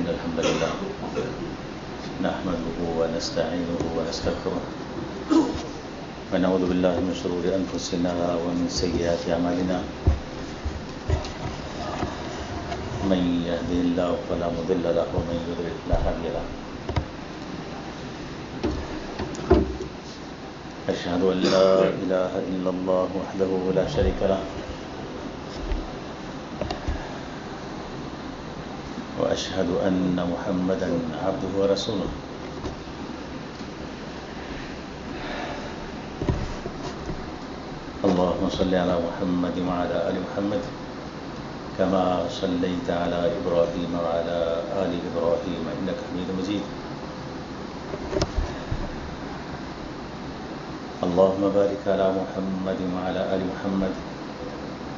إن الحمد لله نحمده ونستعينه ونستغفره ونعوذ بالله من شرور أنفسنا ومن سيئات أعمالنا من يهده الله فلا مضل له ومن يضلل فلا هادي له أشهد أن لا إله إلا الله وحده لا شريك له وأشهد أن محمدا عبده ورسوله اللهم صل على محمد وعلى آل محمد كما صليت على إبراهيم وعلى آل إبراهيم إنك حميد مجيد اللهم بارك على محمد وعلى آل محمد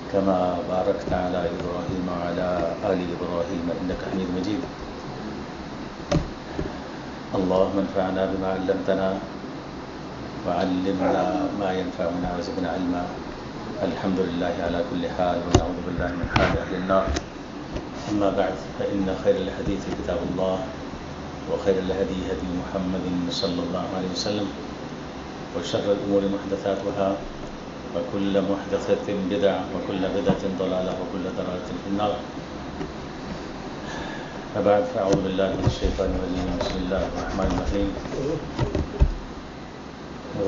كما باركت على إبراهيم وعلى آل إبراهيم إنك حميد مجيد اللهم انفعنا بما علمتنا وعلمنا ما ينفعنا وزدنا علما الحمد لله على كل حال ونعوذ بالله من حال أهل النار أما بعد فإن خير الحديث كتاب الله وخير الهدي هدي محمد صلى الله عليه وسلم وشر الأمور محدثاتها وكل محدثة بدعة وكل بدعة ضلالة وكل ضلالة في النار فبعد فأعوذ بالله من الشيطان الرجيم بسم الله الرحمن الرحيم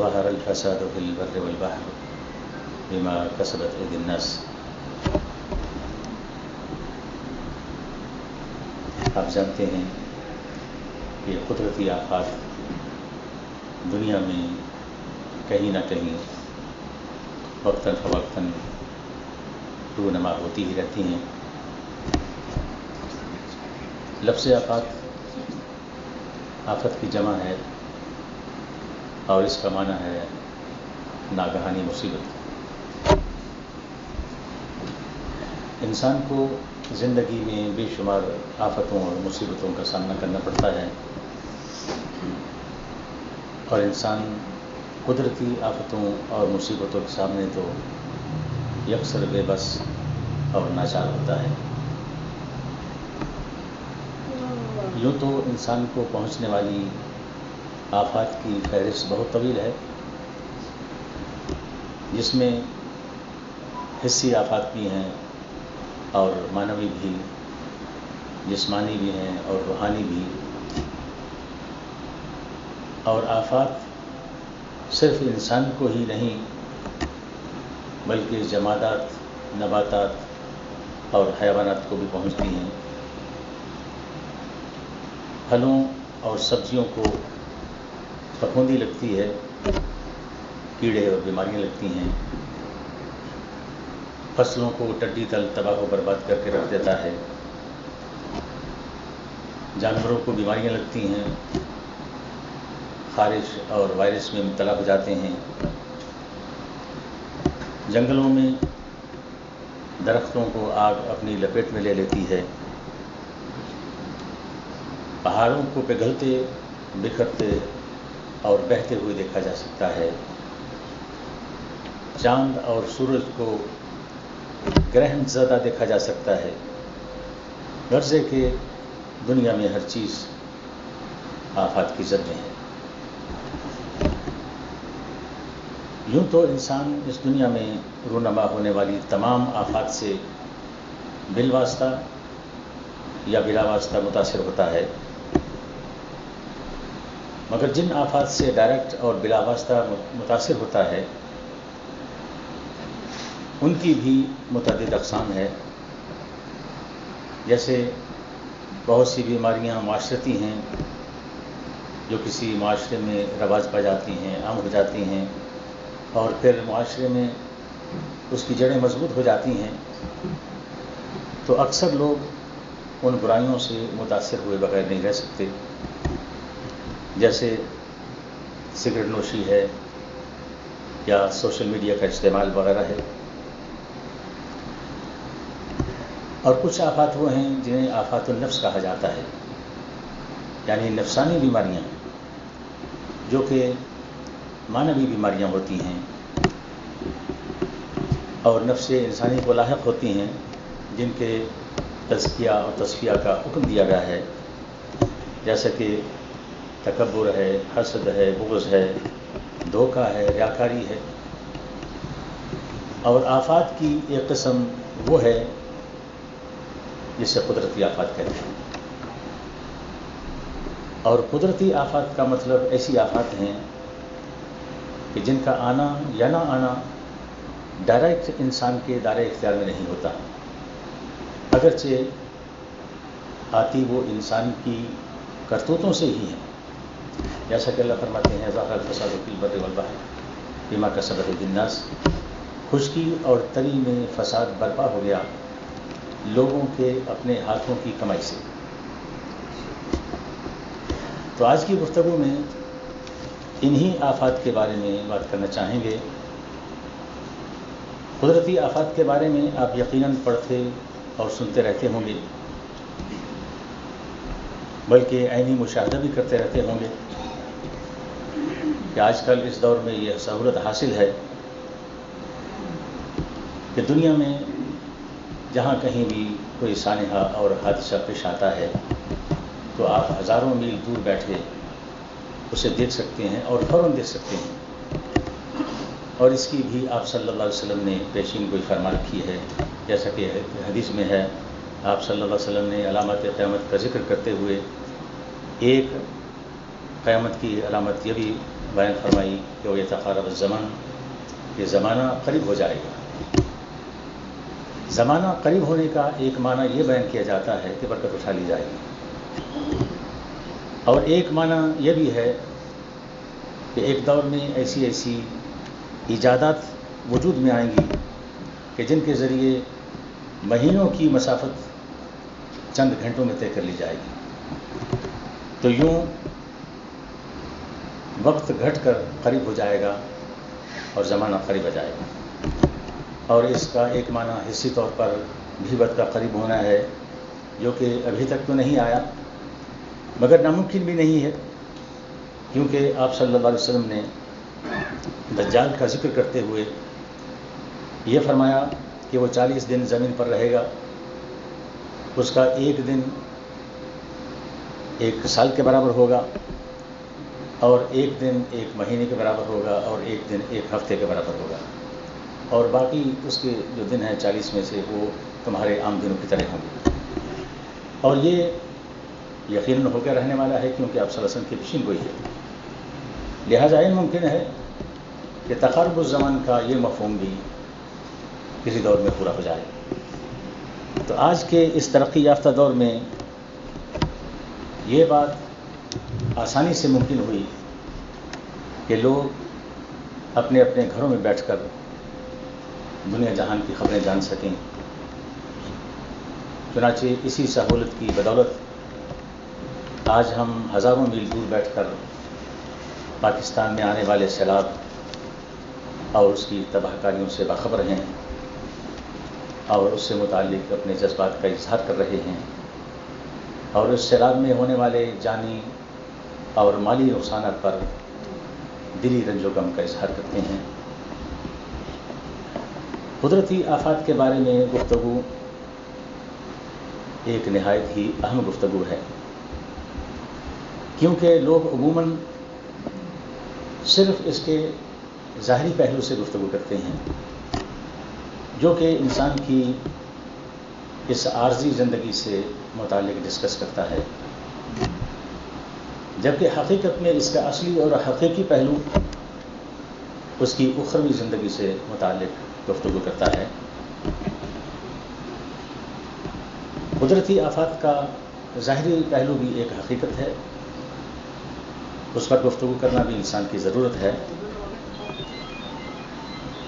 ظهر الفساد في البر والبحر بما كسبت أيدي الناس آپ جانتے ہیں کہ قدرتی آفات دنیا میں کہیں نہ کہیں وقتاً فوقتاً رونما ہوتی ہی رہتی ہیں. لفظ آفت کی جمع ہے اور اس کا معنی ہے ناگہانی مصیبت. انسان کو زندگی میں بے شمار آفتوں اور مصیبتوں کا سامنا کرنا پڑتا ہے اور انسان قدرتی آفتوں اور مصیبتوں کے سامنے تو یکسر بے بس اور ناچار ہوتا ہے. یوں تو انسان کو پہنچنے والی آفات کی فہرست بہت طویل ہے جس میں حسی آفات بھی ہیں اور معنوی بھی، جسمانی بھی ہیں اور روحانی بھی. اور آفات صرف انسان کو ہی نہیں بلکہ جمادات، نباتات اور حیوانات کو بھی پہنچتی ہیں. پھلوں اور سبزیوں کو پھپھوندی لگتی ہے، کیڑے اور بیماریاں لگتی ہیں. فصلوں کو ٹڈی دل تباہ و برباد کر کے رکھ دیتا ہے. جانوروں کو بیماریاں لگتی ہیں، خارش اور وائرس میں مبتلا ہو جاتے ہیں. جنگلوں میں درختوں کو آگ اپنی لپیٹ میں لے لیتی ہے. پہاڑوں کو پگھلتے، بکھرتے اور بہتے ہوئے دیکھا جا سکتا ہے. چاند اور سورج کو گرہن زدہ دیکھا جا سکتا ہے. غرض ہے کہ دنیا میں ہر چیز آفات کی زد میں ہے. یوں تو انسان اس دنیا میں رونما ہونے والی تمام آفات سے بالواسطہ یا بلا واسطہ متاثر ہوتا ہے، مگر جن آفات سے ڈائریکٹ اور بلا واسطہ متاثر ہوتا ہے ان کی بھی متعدد اقسام ہے. جیسے بہت سی بیماریاں معاشرتی ہیں جو کسی معاشرے میں رواج پا جاتی ہیں، عام ہو جاتی ہیں اور پھر معاشرے میں اس کی جڑیں مضبوط ہو جاتی ہیں، تو اکثر لوگ ان برائیوں سے متاثر ہوئے بغیر نہیں رہ سکتے. جیسے سگریٹ نوشی ہے یا سوشل میڈیا کا استعمال وغیرہ ہے. اور کچھ آفات وہ ہیں جنہیں آفات النفس کہا جاتا ہے، یعنی نفسانی بیماریاں جو کہ معنوی بیماریاں ہوتی ہیں اور نفس انسانی کو لاحق ہوتی ہیں، جن کے تزکیہ اور تصفیہ کا حکم دیا گیا ہے جیسا کہ تکبر ہے، حسد ہے، بغض ہے، دھوکہ ہے، ریاکاری ہے. اور آفات کی ایک قسم وہ ہے جسے قدرتی آفات کہتے ہیں. اور قدرتی آفات کا مطلب ایسی آفات ہیں کہ جن کا آنا یا نہ آنا ڈائریکٹ انسان کے دائرۂ اختیار میں نہیں ہوتا، اگرچہ آتی وہ انسان کی کرتوتوں سے ہی ہے. جیسا کہ اللہ فرماتے ہیں ظاہر الفساد فی البر والبحر بما کسبت ایدی الناس، خشکی اور تری میں فساد برپا ہو گیا لوگوں کے اپنے ہاتھوں کی کمائی سے. تو آج کی گفتگو میں انہی آفات کے بارے میں بات کرنا چاہیں گے. قدرتی آفات کے بارے میں آپ یقیناً پڑھتے اور سنتے رہتے ہوں گے، بلکہ عینی مشاہدہ بھی کرتے رہتے ہوں گے کہ آج کل اس دور میں یہ سہولت حاصل ہے کہ دنیا میں جہاں کہیں بھی کوئی سانحہ اور حادثہ پیش آتا ہے تو آپ ہزاروں میل دور بیٹھے اسے دیکھ سکتے ہیں اور فوراً دیکھ سکتے ہیں. اور اس کی بھی آپ صلی اللہ علیہ وسلم نے پیشین گوئی فرما رکھی ہے. جیسا کہ حدیث میں ہے، آپ صلی اللہ علیہ وسلم نے علامات قیامت کا ذکر کرتے ہوئے ایک قیامت کی علامت یہ بھی بیان فرمائی کہ وہ یتقارب الزمان، یہ زمانہ قریب ہو جائے گا. زمانہ قریب ہونے کا ایک معنی یہ بیان کیا جاتا ہے کہ برکت اٹھا لی جائے گی، اور ایک معنی یہ بھی ہے کہ ایک دور میں ایسی ایسی ایجادات وجود میں آئیں گی کہ جن کے ذریعے مہینوں کی مسافت چند گھنٹوں میں طے کر لی جائے گی. تو یوں وقت گھٹ کر قریب ہو جائے گا اور زمانہ قریب آ جائے گا. اور اس کا ایک معنی حصی طور پر بھیبت کا قریب ہونا ہے، جو کہ ابھی تک تو نہیں آیا مگر ناممکن بھی نہیں ہے، کیونکہ آپ صلی اللہ علیہ وسلم نے دجال کا ذکر کرتے ہوئے یہ فرمایا کہ وہ 40 دن زمین پر رہے گا، اس کا ایک دن ایک سال کے برابر ہوگا، اور ایک دن ایک مہینے کے برابر ہوگا، اور ایک دن ایک ہفتے کے برابر ہوگا، اور باقی اس کے جو دن ہیں 40 میں سے وہ تمہارے عام دنوں کی طرح ہوں گے. اور یہ یقیناً ہو کے رہنے والا ہے، کیونکہ آپ صلی اللہ علیہ وسلم کی پیشین گوئی ہے. لہٰذا یہ ممکن ہے کہ تقارب الزمان کا یہ مفہوم بھی کسی دور میں پورا ہو جائے. تو آج کے اس ترقی یافتہ دور میں یہ بات آسانی سے ممکن ہوئی کہ لوگ اپنے اپنے گھروں میں بیٹھ کر دنیا جہان کی خبریں جان سکیں. چنانچہ اسی سہولت کی بدولت آج ہم ہزاروں میل دور بیٹھ کر پاکستان میں آنے والے سیلاب اور اس کی تباہ کاریوں سے باخبر ہیں، اور اس سے متعلق اپنے جذبات کا اظہار کر رہے ہیں، اور اس سیلاب میں ہونے والے جانی اور مالی نقصانات پر دلی رنج و غم کا اظہار کرتے ہیں. قدرتی آفات کے بارے میں گفتگو ایک نہایت ہی اہم گفتگو ہے، کیونکہ لوگ عموماً صرف اس کے ظاہری پہلو سے گفتگو کرتے ہیں، جو کہ انسان کی اس عارضی زندگی سے متعلق ڈسکس کرتا ہے، جبکہ حقیقت میں اس کا اصلی اور حقیقی پہلو اس کی اخروی زندگی سے متعلق گفتگو کرتا ہے. قدرتی آفات کا ظاہری پہلو بھی ایک حقیقت ہے، اس پر گفتگو کرنا بھی انسان کی ضرورت ہے،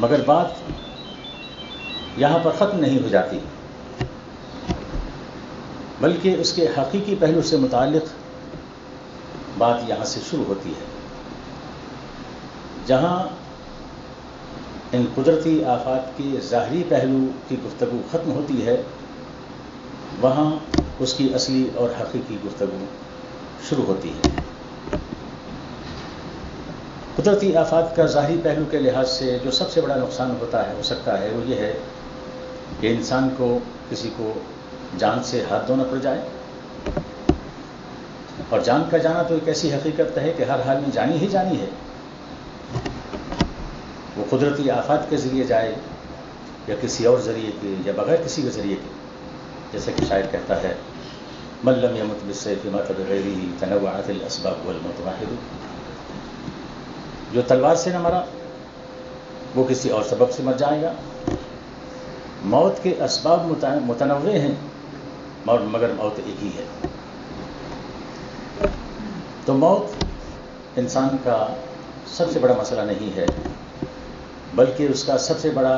مگر بات یہاں پر ختم نہیں ہو جاتی، بلکہ اس کے حقیقی پہلو سے متعلق بات یہاں سے شروع ہوتی ہے. جہاں ان قدرتی آفات کے ظاہری پہلو کی گفتگو ختم ہوتی ہے، وہاں اس کی اصلی اور حقیقی گفتگو شروع ہوتی ہے. قدرتی آفات کا ظاہری پہلو کے لحاظ سے جو سب سے بڑا نقصان ہو سکتا ہے وہ یہ ہے کہ انسان کو کسی کو جان سے ہاتھ دھونا پڑ جائے، اور جان کا جانا تو ایک ایسی حقیقت ہے کہ ہر حال میں جانی ہی جانی ہے، وہ قدرتی آفات کے ذریعے جائے یا کسی اور ذریعے کے یا بغیر کسی کے ذریعے کے، جیسے کہ شاعر کہتا ہے من لم يمت بالسيف مات بغيره تنوعت الاسباب والموت واحد، جو تلوار سے نہ مرا وہ کسی اور سبب سے مر جائے گا۔ موت کے اسباب متنوع ہیں مگر موت ایک ہی ہے۔ تو موت انسان کا سب سے بڑا مسئلہ نہیں ہے، بلکہ اس کا سب سے بڑا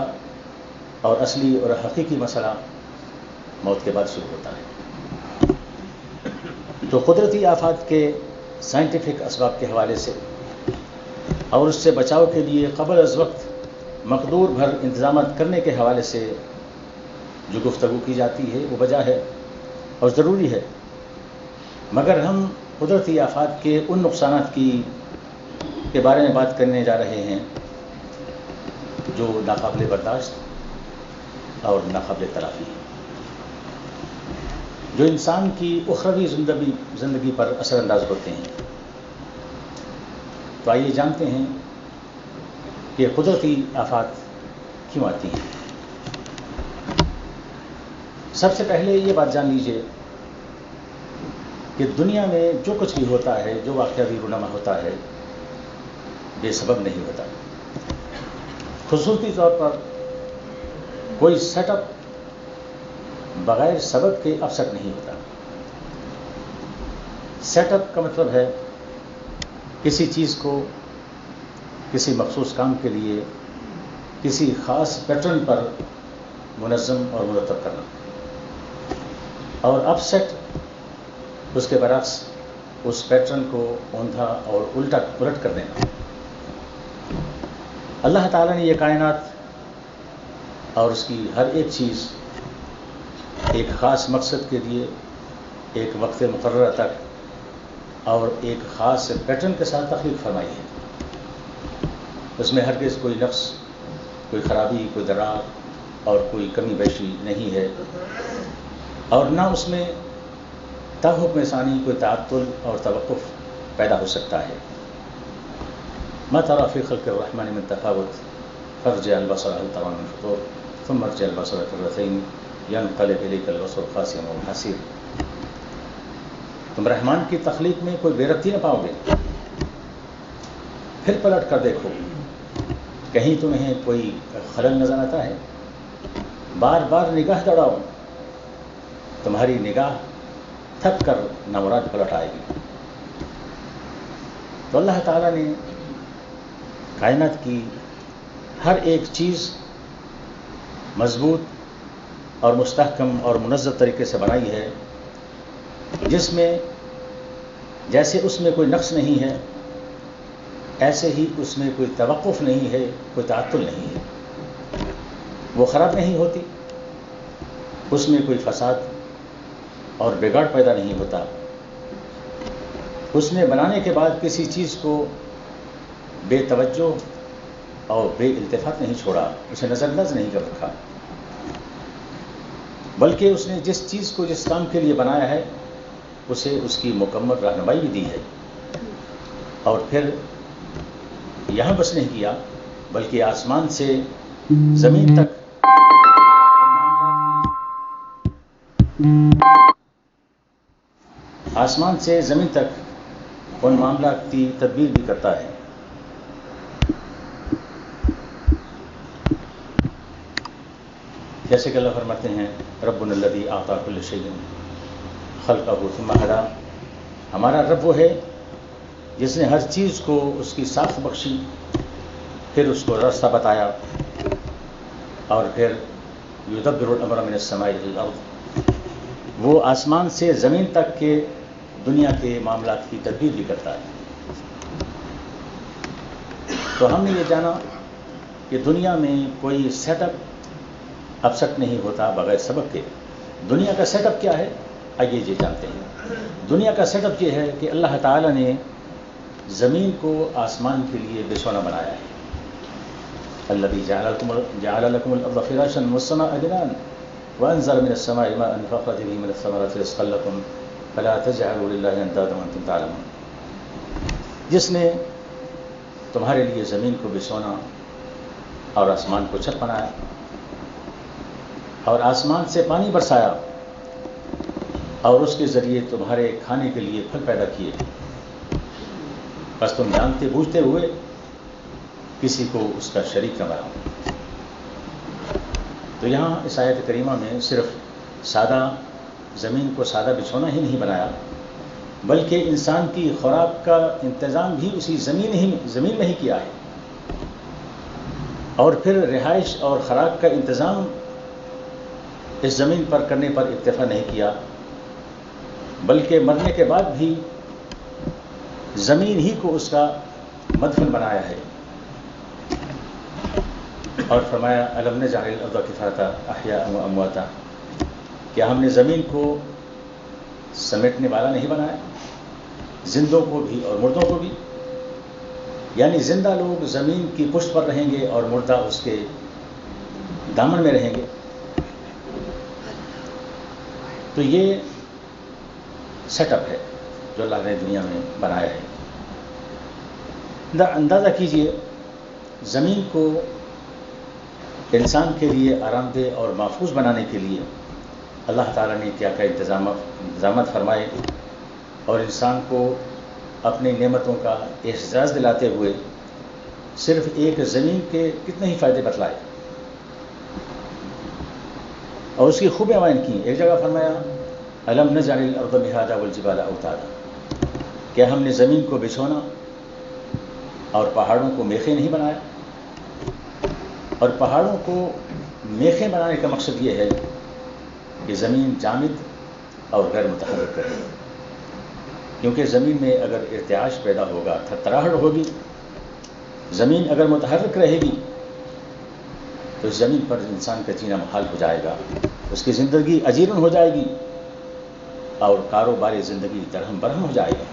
اور اصلی اور حقیقی مسئلہ موت کے بعد شروع ہوتا ہے۔ تو قدرتی آفات کے سائنٹیفک اسباب کے حوالے سے اور اس سے بچاؤ کے لیے قبل از وقت مقدور بھر انتظامات کرنے کے حوالے سے جو گفتگو کی جاتی ہے وہ وجہ ہے اور ضروری ہے، مگر ہم قدرتی آفات کے ان نقصانات کے بارے میں بات کرنے جا رہے ہیں جو ناقابل برداشت اور ناقابل تلافی ہیں، جو انسان کی اخروی زندگی پر اثر انداز ہوتے ہیں۔ تو آئیے جانتے ہیں کہ قدرتی آفات کیوں آتی ہیں۔ سب سے پہلے یہ بات جان لیجئے کہ دنیا میں جو کچھ بھی ہوتا ہے، جو واقعہ بھی رونما ہوتا ہے، بے سبب نہیں ہوتا۔ خصوصی طور پر کوئی سیٹ اپ بغیر سبب کے اب سیٹ نہیں ہوتا۔ سیٹ اپ کا مطلب ہے کسی چیز کو کسی مخصوص کام کے لیے کسی خاص پیٹرن پر منظم اور مرتب کرنا، اور اپ سیٹ اس کے برعکس اس پیٹرن کو اوندھا اور الٹ کر دینا۔ اللہ تعالیٰ نے یہ کائنات اور اس کی ہر ایک چیز ایک خاص مقصد کے لیے ایک وقت مقررہ تک اور ایک خاص پیٹرن کے ساتھ تخلیق فرمائی ہے۔ اس میں ہرگز کوئی نقص، کوئی خرابی، کوئی دراغ اور کوئی کمی بیشی نہیں ہے، اور نہ اس میں تاحکم ثانی کوئی تعطل اور توقف پیدا ہو سکتا ہے۔ ما ترى في خلق الرحمن من تفاوت فارجع البصر هل ترى من فطور ثم ارجع البصر كرتين ينقلب إليك البصر خاسئا وهو حسير۔ تم رحمان کی تخلیق میں کوئی بے ربطی نہ پاؤ گے، پھر پلٹ کر دیکھو کہیں تمہیں کوئی خلل نظر آتا ہے، بار بار نگاہ دوڑاؤ، تمہاری نگاہ تھک کر نامراد پلٹ آئے گی۔ تو اللہ تعالیٰ نے کائنات کی ہر ایک چیز مضبوط اور مستحکم اور منظم طریقے سے بنائی ہے، جس میں جیسے اس میں کوئی نقص نہیں ہے ایسے ہی اس میں کوئی توقف نہیں ہے، کوئی تعطل نہیں ہے، وہ خراب نہیں ہوتی، اس میں کوئی فساد اور بگاڑ پیدا نہیں ہوتا، اس نے بنانے کے بعد کسی چیز کو بے توجہ اور بے التفات نہیں چھوڑا، اسے نظر انداز نہیں کر رکھا، بلکہ اس نے جس چیز کو جس کام کے لیے بنایا ہے اسے اس کی مکمل رہنمائی بھی دی ہے، اور پھر یہاں بس نہیں کیا بلکہ آسمان سے زمین تک ان معاملات کی تدبیر بھی کرتا ہے۔ جیسے کہ اللہ فرماتے ہیں ربنا الذی اعطى كل شيء خلقه ثم هدى، ہمارا رب وہ ہے جس نے ہر چیز کو اس کی ساخت بخشی، پھر اس کو راستہ بتایا، اور پھر یدبر الامر من السماء الى الارض، وہ آسمان سے زمین تک کے دنیا کے معاملات کی تدبیر بھی کرتا ہے۔ تو ہم نے یہ جانا کہ دنیا میں کوئی سیٹ اپ اب سیٹ نہیں ہوتا بغیر سبب کے۔ دنیا کا سیٹ اپ کیا ہے؟ آئیے یہ جانتے ہیں۔ دنیا کا سیٹ اپ یہ ہے کہ اللہ تعالیٰ نے زمین کو آسمان کے لیے بچھونا بنایا ہے۔ الذی جعل لکم الارض فراشا والسماء بناء وانزل من السماء ماء فاخرج به من الثمرات رزقا لکم فلا تجعلوا للہ اندادا وانتم تعلمون، جس نے تمہارے لیے زمین کو بچھونا اور آسمان کو چھت بنایا اور آسمان سے پانی برسایا اور اس کے ذریعے تمہارے کھانے کے لیے پھل پیدا کیے، بس تم جانتے بوجھتے ہوئے کسی کو اس کا شریک نہ بناؤ۔ تو یہاں اس آیت کریمہ میں صرف سادہ زمین کو سادہ بچھونا ہی نہیں بنایا، بلکہ انسان کی خوراک کا انتظام بھی اسی زمین میں ہی کیا ہے، اور پھر رہائش اور خوراک کا انتظام اس زمین پر کرنے پر اکتفا نہیں کیا، بلکہ مرنے کے بعد بھی زمین ہی کو اس کا مدفن بنایا ہے، اور فرمایا الم نجعل الارض کفاتا احیاء و امواتا، کیا ہم نے زمین کو سمیٹنے والا نہیں بنایا، زندوں کو بھی اور مردوں کو بھی، یعنی زندہ لوگ زمین کی پشت پر رہیں گے اور مردہ اس کے دامن میں رہیں گے۔ تو یہ سیٹ اپ ہے جو اللہ نے دنیا میں بنایا ہے۔ اندازہ کیجئے زمین کو انسان کے لیے آرام دہ اور محفوظ بنانے کے لیے اللہ تعالیٰ نے کیا کیا انتظامات فرمائے، اور انسان کو اپنی نعمتوں کا احساس دلاتے ہوئے صرف ایک زمین کے کتنے ہی فائدے بتلائے اور اس کی خوبیاں بیان کی۔ ایک جگہ فرمایا الم نجعل الارض مہادا والجبال اوتادا، کیا ہم نے زمین کو بچھونا اور پہاڑوں کو میخیں نہیں بنایا؟ اور پہاڑوں کو میخیں بنانے کا مقصد یہ ہے کہ زمین جامد اور غیر متحرک رہے، کیونکہ زمین میں اگر ارتعاش پیدا ہوگا، تھرتھراہٹ ہوگی، زمین اگر متحرک رہے گی تو اس زمین پر انسان کا جینا محال ہو جائے گا، اس کی زندگی اجیرن ہو جائے گی اور کاروباری زندگی درہم برہم ہو جائے گا۔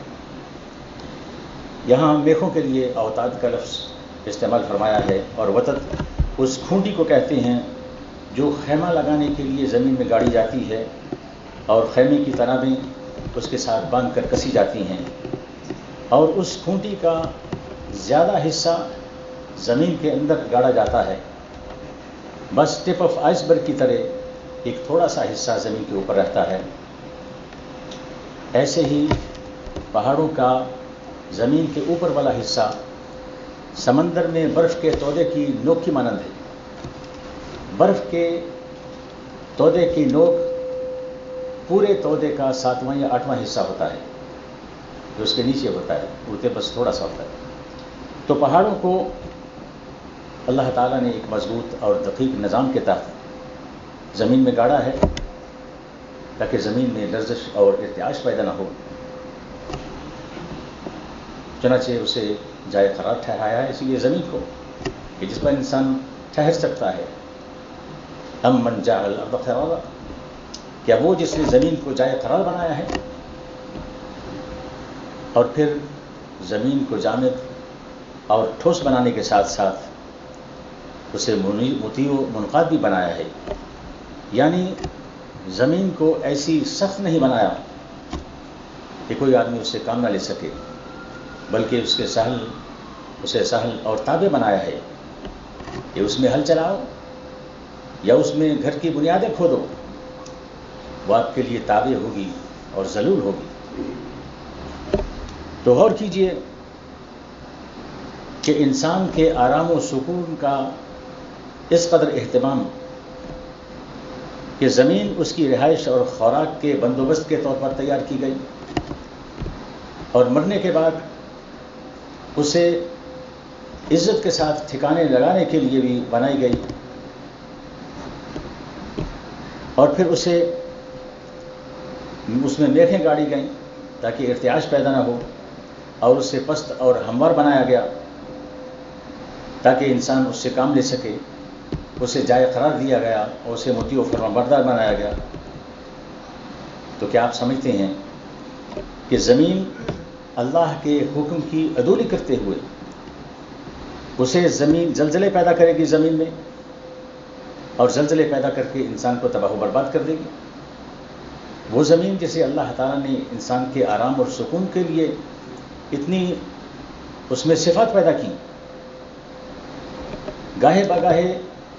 یہاں میخوں کے لیے اوتاد کا لفظ استعمال فرمایا ہے، اور وتد اس کھونٹی کو کہتے ہیں جو خیمہ لگانے کے لیے زمین میں گاڑی جاتی ہے اور خیمے کی تنابیں اس کے ساتھ باندھ کر کسی جاتی ہیں، اور اس کھونٹی کا زیادہ حصہ زمین کے اندر گاڑا جاتا ہے، بس ٹپ آف آئس برگ کی طرح ایک تھوڑا سا حصہ زمین کے اوپر رہتا ہے۔ ایسے ہی پہاڑوں کا زمین کے اوپر والا حصہ سمندر میں برف کے تودے کی نوک کی مانند ہے۔ برف کے تودے کی نوک پورے تودے کا 7واں یا 8واں حصہ ہوتا ہے جو اس کے نیچے ہوتا ہے، اوپر بس تھوڑا سا ہوتا ہے۔ تو پہاڑوں کو اللہ تعالیٰ نے ایک مضبوط اور دقیق نظام کے تحت زمین میں گاڑا ہے تاکہ زمین میں لرزش اور ارتعاش پیدا نہ ہو، چنانچہ اسے جائے قرار ٹھہرایا ہے، اسی لیے زمین کو کہ جس پر انسان ٹھہر سکتا ہے۔ امن جعل الارض قرارا، کیا وہ جس نے زمین کو جائے قرار بنایا ہے اور پھر زمین کو جامد اور ٹھوس بنانے کے ساتھ ساتھ اسے مطیع و منقاد بھی بنایا ہے، یعنی زمین کو ایسی سخت نہیں بنایا کہ کوئی آدمی اس سے کام نہ لے سکے، بلکہ اسے سہل اور تابع بنایا ہے کہ اس میں ہل چلاؤ یا اس میں گھر کی بنیادیں کھودو، وہ آپ کے لیے تابع ہوگی اور ذلیل ہوگی۔ تو غور کیجئے کہ انسان کے آرام و سکون کا اس قدر اہتمام کہ زمین اس کی رہائش اور خوراک کے بندوبست کے طور پر تیار کی گئی، اور مرنے کے بعد اسے عزت کے ساتھ ٹھکانے لگانے کے لیے بھی بنائی گئی، اور پھر اس میں میخیں گاڑی گئیں تاکہ ارتعاش پیدا نہ ہو، اور اسے پست اور ہموار بنایا گیا تاکہ انسان اس سے کام لے سکے، اسے جائے قرار دیا گیا اور اسے مطیع و فرمانبردار بنایا گیا۔ تو کیا آپ سمجھتے ہیں کہ زمین اللہ کے حکم کی عدولی کرتے ہوئے اسے زمین زلزلے پیدا کرے گی زمین میں، اور زلزلے پیدا کر کے انسان کو تباہ و برباد کر دے گی؟ وہ زمین جسے اللہ تعالیٰ نے انسان کے آرام اور سکون کے لیے اتنی اس میں صفات پیدا کی، گاہے بگاہے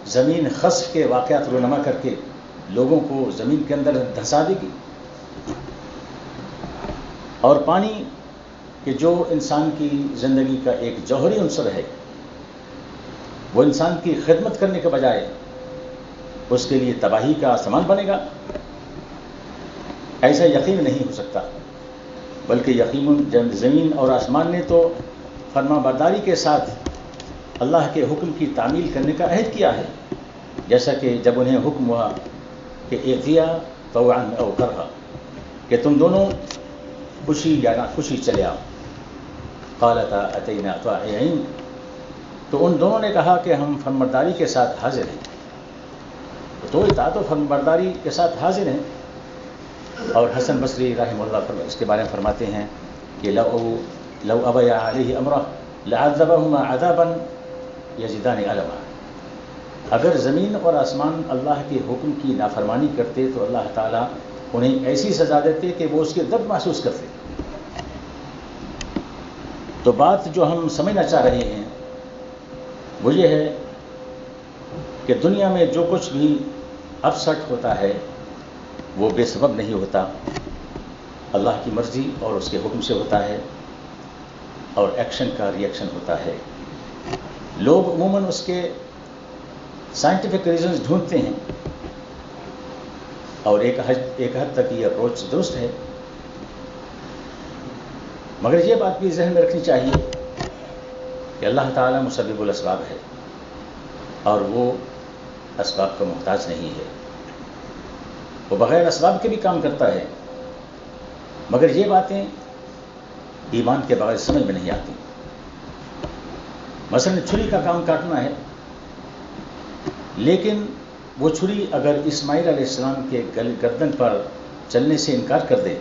زمین خسف کے واقعات رونما کر کے لوگوں کو زمین کے اندر دھسا دے گی، اور پانی کہ جو انسان کی زندگی کا ایک جوہری عنصر ہے، وہ انسان کی خدمت کرنے کے بجائے اس کے لیے تباہی کا سامان بنے گا، ایسا یقین نہیں ہو سکتا، بلکہ یقین زمین اور آسمان نے تو فرما برداری کے ساتھ اللہ کے حکم کی تعمیل کرنے کا عہد کیا ہے، جیسا کہ جب انہیں حکم ہوا کہ ائتیا طوعا او کرہا، کہ تم دونوں خوشی یا نہ خوشی چلے آؤ، قالتا اتینا طاععین، تو ان دونوں نے کہا کہ ہم فرمانبرداری کے ساتھ حاضر ہیں، تو اطاعت و فرمانبرداری کے ساتھ حاضر ہیں۔ اور حسن بصری رحمہ اللہ اس کے بارے میں فرماتے ہیں کہ لو ابی علیہ امرہ لعذبہما عذابا یزیدان علما، اگر زمین اور آسمان اللہ کے حکم کی نافرمانی کرتے تو اللہ تعالیٰ انہیں ایسی سزا دیتے کہ وہ اس کے درد محسوس کرتے۔ تو بات جو ہم سمجھنا چاہ رہے ہیں وہ یہ ہے کہ دنیا میں جو کچھ بھی اپسٹ ہوتا ہے وہ بے سبب نہیں ہوتا، اللہ کی مرضی اور اس کے حکم سے ہوتا ہے، اور ایکشن کا ری ایکشن ہوتا ہے۔ لوگ عموماً اس کے سائنٹیفک ریزنز ڈھونڈتے ہیں، اور ایک حد تک یہ اپروچ درست ہے، مگر یہ بات بھی ذہن میں رکھنی چاہیے کہ اللہ تعالیٰ مسبب الاسباب ہے اور وہ اسباب کا محتاج نہیں ہے، وہ بغیر اسباب کے بھی کام کرتا ہے، مگر یہ باتیں ایمان کے بغیر سمجھ میں نہیں آتی۔ مثلا چھری کا کام کاٹنا ہے، لیکن وہ چھری اگر اسماعیل علیہ السلام کے گردن پر چلنے سے انکار کر دے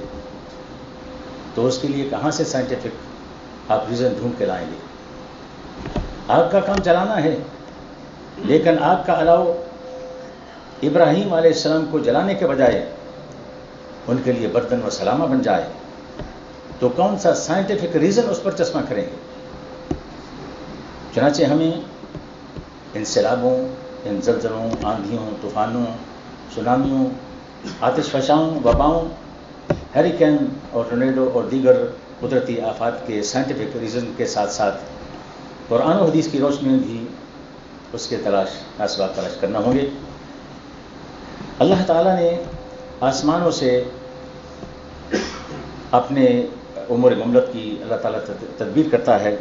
تو اس کے لیے کہاں سے سائنٹیفک آپ ریزن ڈھونڈ کے لائیں گے؟ آگ کا کام چلانا ہے، لیکن آگ کا الاؤ ابراہیم علیہ السلام کو جلانے کے بجائے ان کے لیے بردن و سلامہ بن جائے تو کون سا سائنٹیفک ریزن اس پر چشمہ کریں گے؟ چنانچہ ہمیں ان سیلابوں، ان زلزلوں، آندھیوں، طوفانوں، سونامیوں، آتش فشاؤں، وباؤں، ہیریکین اور ٹورنیڈو اور دیگر قدرتی آفات کے سائنٹیفک ریزن کے ساتھ ساتھ قرآن و حدیث کی روشنی میں بھی اس کے اسباب تلاش کرنا ہوں گے۔ اللہ تعالیٰ نے آسمانوں سے اپنے امور مملکت کی اللہ تعالیٰ تدبیر کرتا ہے،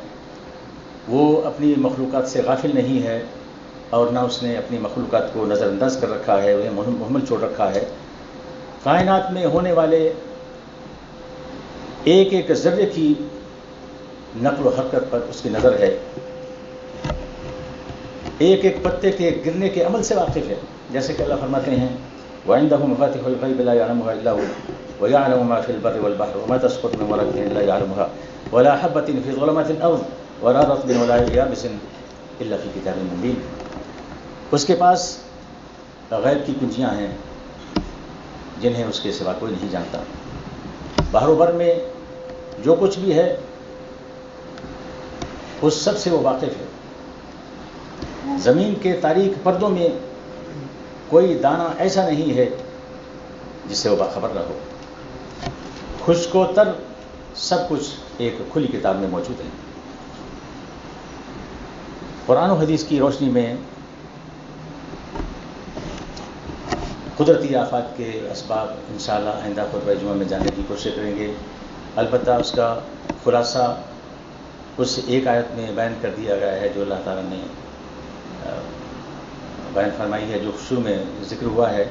وہ اپنی مخلوقات سے غافل نہیں ہے، اور نہ اس نے اپنی مخلوقات کو نظر انداز کر رکھا ہے، انہیں مہمل چھوڑ رکھا ہے۔ کائنات میں ہونے والے ایک ایک ذرے کی نقل و حرکت پر اس کی نظر ہے، ایک ایک پتے کے گرنے کے عمل سے واقف ہے، جیسے کہ اللہ فرماتے ہیں وَعِندَهُ مَفَاتِحُ الْغَيْبِ لَا يَعْلَمُهَا إِلَّا هُوَ وَيَعْلَمُ مَا فِي الْبَرِّ وَالْبَحْرِ وَمَا تَسْقُطُ مِنْ وَرَقَةٍ إِلَّا يَعْلَمُهَا وَلَا حَبَّةٍ فِي ظُلُمَاتِ الْأَرْضِ وَلَا رَطْبٍ وَلَا يَابِسٍ إِلَّا فِي كِتَابٍ مُبِينٍ۔ اس کے پاس غیب کی کنجیاں ہیں جنہیں اس کے سوا کوئی نہیں جانتا، بحر و بر میں جو کچھ بھی ہے اس سب سے وہ واقف ہے۔ زمین کے تاریک پردوں میں کوئی دانہ ایسا نہیں ہے جس سے وہ باخبر نہ ہو، خشک و تر سب کچھ ایک کھلی کتاب میں موجود ہے۔ قرآن و حدیث کی روشنی میں قدرتی آفات کے اسباب انشاءاللہ آئندہ خطبہ جمعہ میں جاننے کی کوشش کریں گے، البتہ اس کا خلاصہ اس ایک آیت میں بیان کر دیا گیا ہے جو اللہ تعالیٰ نے بیان فرمائی ہے، جو شروع میں ذکر ہوا ہے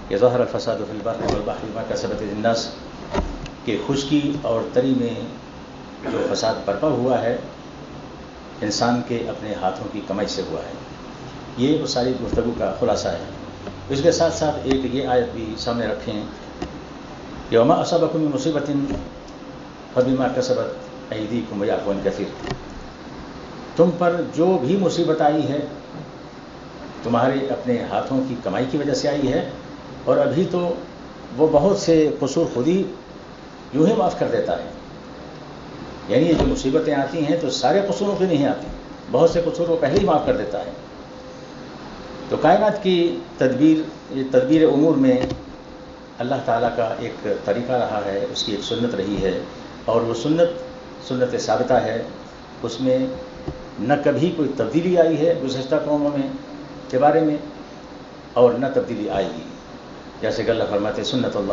کہ ظہر الفساد فی البر والبحر بما کسبت ایدی الناس، کہ خشکی اور تری میں جو فساد برپا ہوا ہے انسان کے اپنے ہاتھوں کی کمائی سے ہوا ہے۔ یہ وہ ساری گفتگو کا خلاصہ ہے۔ اس کے ساتھ ساتھ ایک یہ آیت بھی سامنے رکھیں کہ وما اصابکم من مصیبۃ فبما کسبت ایدیکم ویعفو عن کثیر، تم پر جو بھی مصیبت آئی ہے تمہارے اپنے ہاتھوں کی کمائی کی وجہ سے آئی ہے، اور ابھی تو وہ بہت سے قصور خود ہی یوں ہی معاف کر دیتا ہے. یعنی یہ جو مصیبتیں آتی ہیں تو سارے قصوروں کی نہیں آتی، بہت سے قصور وہ پہلے ہی معاف کر دیتا ہے. تو کائنات کی تدبیر، یہ تدبیر امور میں اللہ تعالیٰ کا ایک طریقہ رہا ہے، اس کی ایک سنت رہی ہے، اور وہ سنت ثابتہ ہے. اس میں نہ کبھی کوئی تبدیلی آئی ہے گزشتہ قوموں میں کے بارے میں، اور نہ تبدیلی آئے گی. جیسے کہ اللہ فرماتے سنت اللہ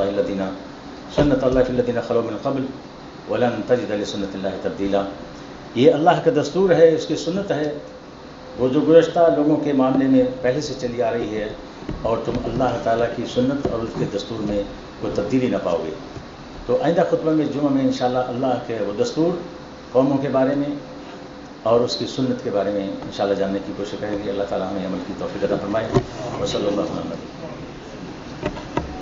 فی الذین خلو من قبل ولن تجد لسنت اللہ تبدیلا. یہ اللہ کا دستور ہے، اس کی سنت ہے، وہ جو گزشتہ لوگوں کے معاملے میں پہلے سے چلی آ رہی ہے، اور تم اللہ تعالیٰ کی سنت اور اس کے دستور میں کوئی تبدیلی نہ پاؤ گے. تو آئندہ خطبہ میں جمعہ میں انشاءاللہ اللہ کے وہ دستور قوموں کے بارے میں اور اس کی سنت کے بارے میں انشاءاللہ جاننے کی کوشش کریں گے. اللہ تعالیٰ ہمیں عمل کی توفیق عطا فرمائے. وصلی اللہ علیہ وسلم.